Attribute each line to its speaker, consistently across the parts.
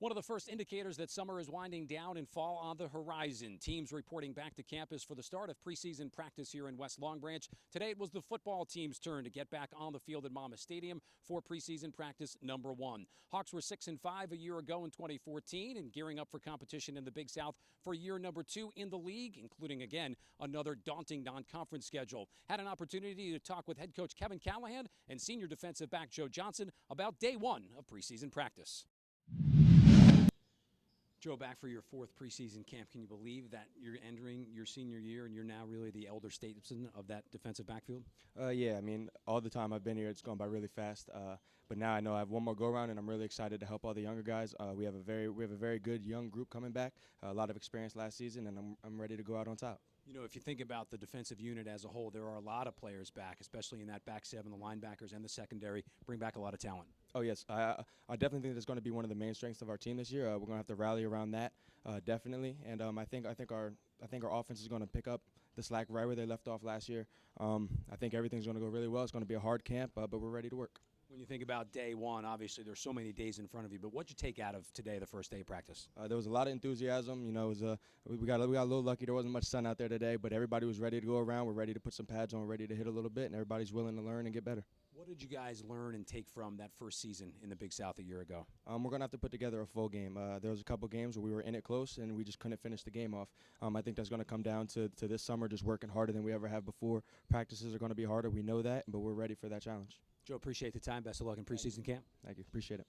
Speaker 1: One of the first indicators that summer is winding down and fall on the horizon. Teams reporting back to campus for the start of preseason practice here in West Long Branch. Today it was the football team's turn to get back on the field at Monmouth Stadium for preseason practice number 1. Hawks were 6-5 a year ago in 2014 and gearing up for competition in the Big South for year number 2 in the league, including again another daunting non-conference schedule. Had an opportunity to talk with head coach Kevin Callahan and senior defensive back Joe Johnson about day 1 of preseason practice. Joe, back for your 4th preseason camp. Can you believe that you're entering your senior year and you're now really the elder statesman of that defensive backfield?
Speaker 2: Yeah, I mean, all the time I've been here, it's gone by really fast. But now I know I have one more go-around, and I'm really excited to help all the younger guys. We have a very good young group coming back, a lot of experience last season, and I'm ready to go out on top.
Speaker 1: You know, if you think about the defensive unit as a whole, there are a lot of players back, especially in that back 7, the linebackers and the secondary, bring back a lot of talent.
Speaker 2: Oh, yes. I definitely think that's going to be one of the main strengths of our team this year. We're going to have to rally around that, definitely. And I think our offense is going to pick up the slack right where they left off last year. I think everything's going to go really well. It's going to be a hard camp, but we're ready to work.
Speaker 1: When you think about day 1, obviously there's so many days in front of you, but what'd you take out of today, the first day of practice?
Speaker 2: There was a lot of enthusiasm. You know, we got a little lucky. There wasn't much sun out there today, but everybody was ready to go around. We're ready to put some pads on. We're ready to hit a little bit, and everybody's willing to learn and get better.
Speaker 1: What did you guys learn and take from that first season in the Big South a year ago?
Speaker 2: We're going to have to put together a full game. There was a couple games where we were in it close, and we just couldn't finish the game off. I think that's going to come down to this summer just working harder than we ever have before. Practices are going to be harder. We know that, but we're ready for that challenge.
Speaker 1: Joe, appreciate the time. Best of luck in preseason camp.
Speaker 2: Thank you. Appreciate it.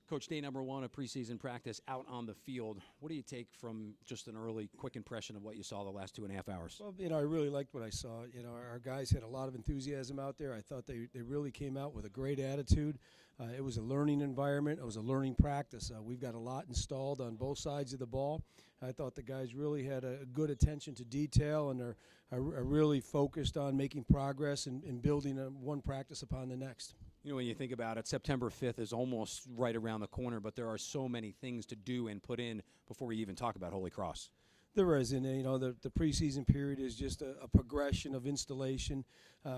Speaker 1: Coach, day number 1 of preseason practice out on the field. What do you take from just an early, quick impression of what you saw the last 2.5 hours?
Speaker 3: Well, I really liked what I saw. Our guys had a lot of enthusiasm out there. I thought they really came out with a great attitude. It was a learning environment. It was a learning practice. We've got a lot installed on both sides of the ball. I thought the guys really had a good attention to detail and are really focused on making progress and building one practice upon the next.
Speaker 1: You know, when you think about it, September 5th is almost right around the corner, but there are so many things to do and put in before we even talk about Holy Cross.
Speaker 3: There is, and the preseason period is just a progression of installation.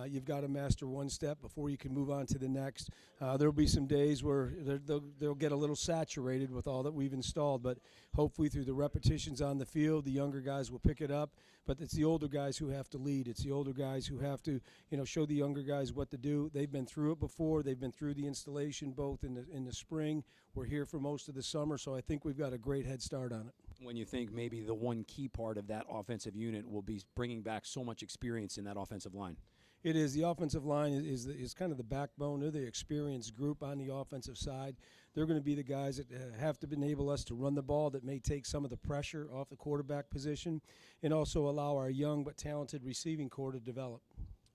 Speaker 3: You've got to master one step before you can move on to the next. There'll be some days where they'll get a little saturated with all that we've installed, but hopefully through the repetitions on the field, the younger guys will pick it up. But it's the older guys who have to lead. It's the older guys who have to, show the younger guys what to do. They've been through it before. They've been through the installation both in the spring. We're here for most of the summer, so I think we've got a great head start on it.
Speaker 1: When you think maybe the one key part of that offensive unit will be bringing back so much experience in that offensive line?
Speaker 3: It is. The offensive line is kind of the backbone. They're the experienced group on the offensive side. They're going to be the guys that have to enable us to run the ball, that may take some of the pressure off the quarterback position and also allow our young but talented receiving core to develop.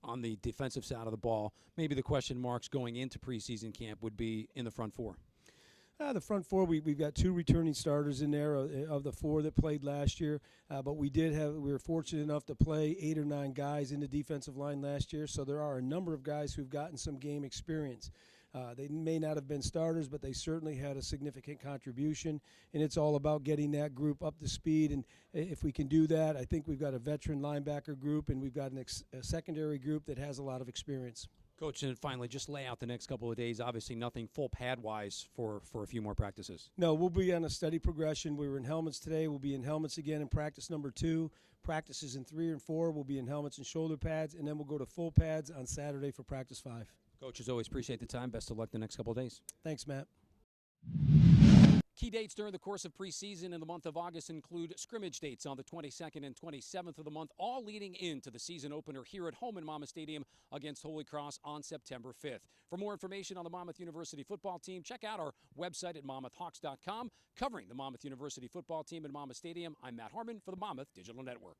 Speaker 1: On the defensive side of the ball, maybe the question marks going into preseason camp would be in the front 4.
Speaker 3: The front 4, we've got 2 returning starters in there of the 4 that played last year. But we were fortunate enough to play 8 or 9 guys in the defensive line last year. So there are a number of guys who've gotten some game experience. They may not have been starters, but they certainly had a significant contribution. And it's all about getting that group up to speed. And if we can do that, I think we've got a veteran linebacker group and we've got a secondary group that has a lot of experience.
Speaker 1: Coach, and finally, just lay out the next couple of days. Obviously, nothing full pad-wise for a few more practices.
Speaker 3: No, we'll be on a steady progression. We were in helmets today. We'll be in helmets again in practice number 2. Practices in 3 and 4, we'll be in helmets and shoulder pads, and then we'll go to full pads on Saturday for practice 5.
Speaker 1: Coach, as always, appreciate the time. Best of luck the next couple of days.
Speaker 3: Thanks, Matt.
Speaker 1: Key dates during the course of preseason in the month of August include scrimmage dates on the 22nd and 27th of the month, all leading into the season opener here at home in Monmouth Stadium against Holy Cross on September 5th. For more information on the Monmouth University football team, check out our website at monmouthhawks.com. Covering the Monmouth University football team in Monmouth Stadium, I'm Matt Harmon for the Monmouth Digital Network.